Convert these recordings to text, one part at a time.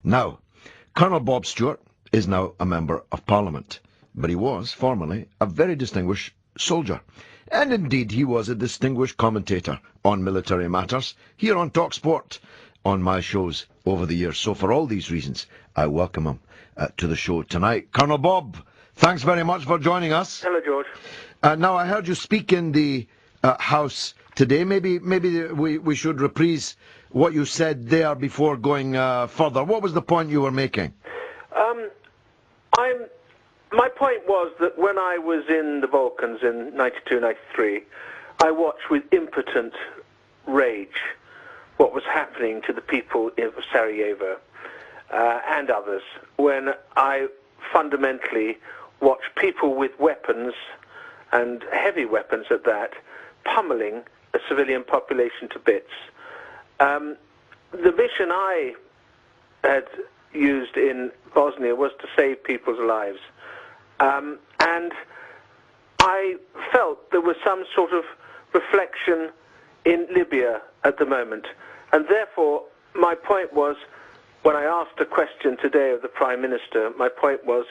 Now, Colonel Bob Stewart is now a Member of Parliament, but he was formerly a very distinguished soldier. And indeed, he was a distinguished commentator on military matters here on TalkSport on my shows over the years. So for all these reasons, I welcome him to the show tonight. Colonel Bob, thanks very much for joining us. Hello, George. Now, I heard you speak in the House today. Maybe we should reprise what you said there before going further. What was the point you were making? My point was that when I was in the Balkans in 92, 93, I watched with impotent rage what was happening to the people of Sarajevo and others, when I fundamentally watched people with weapons, and heavy weapons at that, pummeling a civilian population to bits. The mission I had used in Bosnia was to save people's lives. And I felt there was some sort of reflection in Libya at the moment. And therefore, my point was, when I asked a question today of the Prime Minister, my point was,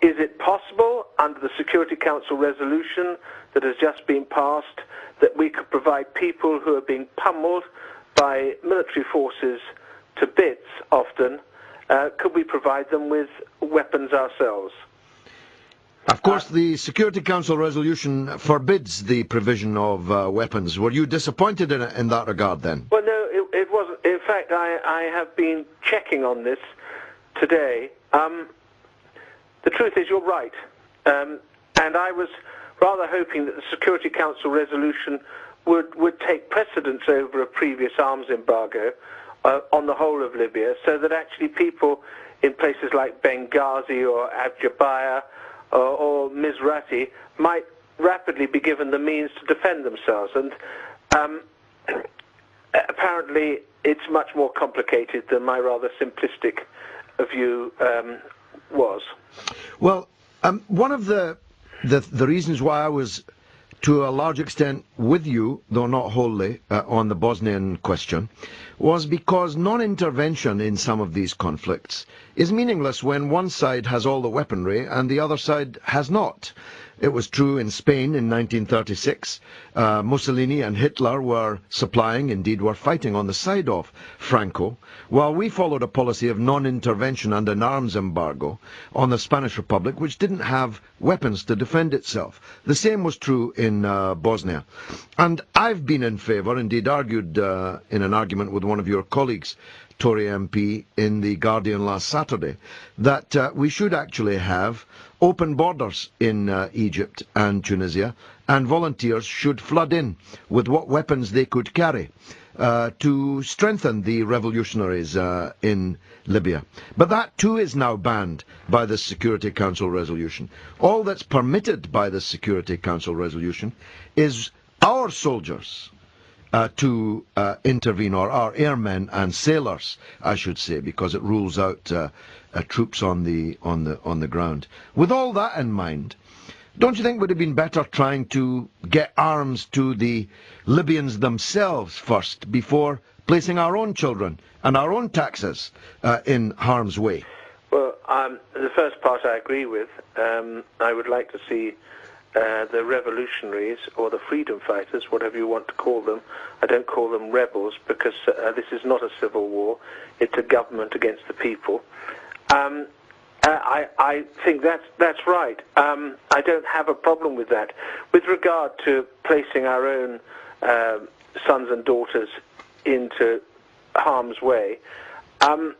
is it possible, under the Security Council resolution that has just been passed, that we could provide people who are being pummeled by military forces to bits often, could we provide them with weapons ourselves? Of course, the Security Council resolution forbids the provision of weapons. Were you disappointed in that regard then? Well, no, it wasn't. In fact, I have been checking on this today. The truth is, you're right. And I was rather hoping that the Security Council resolution would take precedence over a previous arms embargo on the whole of Libya, so that actually people in places like Benghazi or Abjabaya or Misrati might rapidly be given the means to defend themselves. And apparently it's much more complicated than my rather simplistic view was. Well, one of the reasons why I was to a large extent with you, though not wholly, on the Bosnian question, was because non-intervention in some of these conflicts is meaningless when one side has all the weaponry and the other side has not. It was true in Spain in 1936. Mussolini and Hitler were supplying, indeed were fighting on the side of Franco, while we followed a policy of non-intervention and an arms embargo on the Spanish Republic, which didn't have weapons to defend itself. The same was true in Bosnia. And I've been in favour, indeed argued in an argument with one of your colleagues, Tory MP, in The Guardian last Saturday, that we should actually have open borders in Egypt and Tunisia, and volunteers should flood in with what weapons they could carry to strengthen the revolutionaries in Libya. But that too is now banned by the Security Council resolution. All that's permitted by the Security Council resolution is our soldiers to intervene, or our airmen and sailors, I should say, because it rules out troops on the ground. With all that in mind, don't you think it would have been better trying to get arms to the Libyans themselves first, before placing our own children and our own taxes in harm's way? Well, the first part I agree with. I would like to see the revolutionaries, or the freedom fighters, whatever you want to call them. I don't call them rebels, because this is not a civil war. It's a government against the people. I think that's right. I don't have a problem with that. With regard to placing our own sons and daughters into harm's way, I'm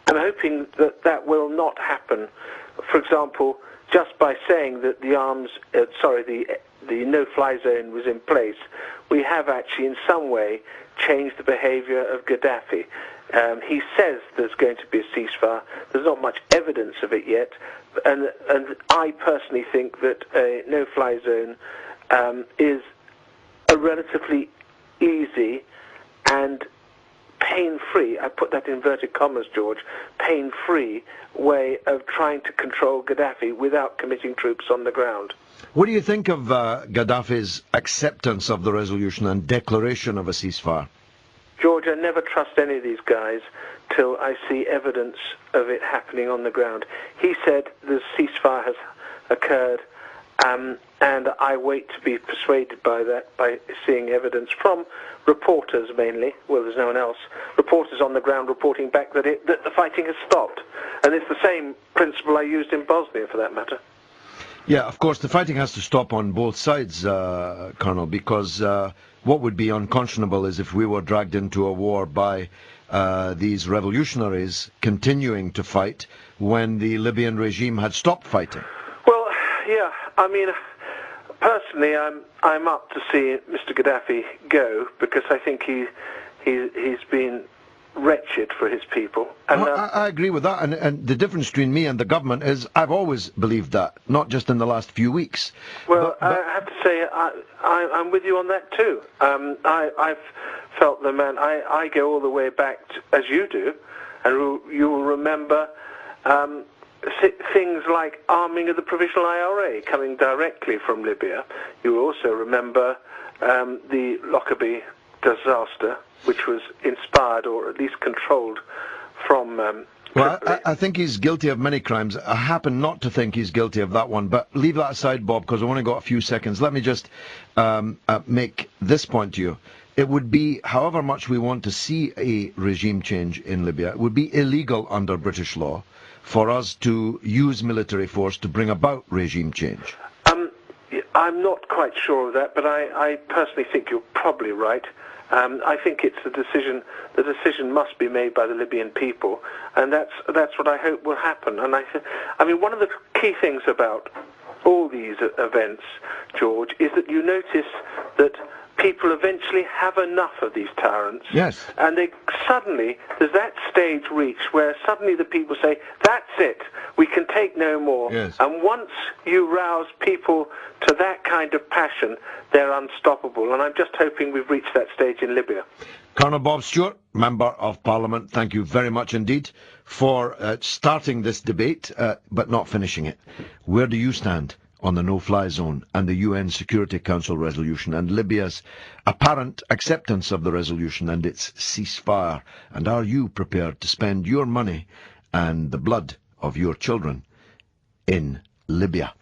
hoping that will not happen. For example, just by saying that the no-fly zone was in place, we have actually in some way changed the behaviour of Gaddafi. He says there's going to be a ceasefire. There's not much evidence of it yet, and I personally think that a no-fly zone is a relatively easy and pain-free, I put that in inverted commas, George, pain-free way of trying to control Gaddafi without committing troops on the ground. What do you think of Gaddafi's acceptance of the resolution and declaration of a ceasefire? George, I never trust any of these guys till I see evidence of it happening on the ground. He said the ceasefire has occurred, and I wait to be persuaded by that, by seeing evidence from reporters mainly, well, there's no one else, reporters on the ground reporting back that the fighting has stopped. And it's the same principle I used in Bosnia, for that matter. Yeah, of course, the fighting has to stop on both sides, Colonel, because what would be unconscionable is if we were dragged into a war by these revolutionaries continuing to fight when the Libyan regime had stopped fighting. Well, yeah, I mean, personally, I'm up to see Mr. Gaddafi go, because I think he's been wretched for his people. And, I agree with that, and the difference between me and the government is I've always believed that, not just in the last few weeks. Well, I have to say I'm with you on that too. I've felt the man. I go all the way back as you do, and you will remember things like arming of the Provisional IRA coming directly from Libya. You will also remember the Lockerbie disaster, which was inspired or at least controlled from well, I think he's guilty of many crimes. I happen not to think he's guilty of that one, but leave that aside, Bob, because I've only got a few seconds. Let me just make this point to you. It would be, however much we want to see a regime change in Libya, it would be illegal under British law for us to use military force to bring about regime change. I'm not quite sure of that, but I personally think you're probably right. I think it's the decision must be made by the Libyan people, and that's what I hope will happen. And I mean, one of the key things about all these events, George, is that you notice that people eventually have enough of these tyrants. Yes. And there's that stage reached where suddenly the people say, that's it, we can take no more. Yes. And once you rouse people to that kind of passion, they're unstoppable. And I'm just hoping we've reached that stage in Libya. Colonel Bob Stewart, Member of Parliament, thank you very much indeed for starting this debate, but not finishing it. Where do you stand on the no-fly zone and the UN Security Council resolution and Libya's apparent acceptance of the resolution and its ceasefire? And are you prepared to spend your money and the blood of your children in Libya?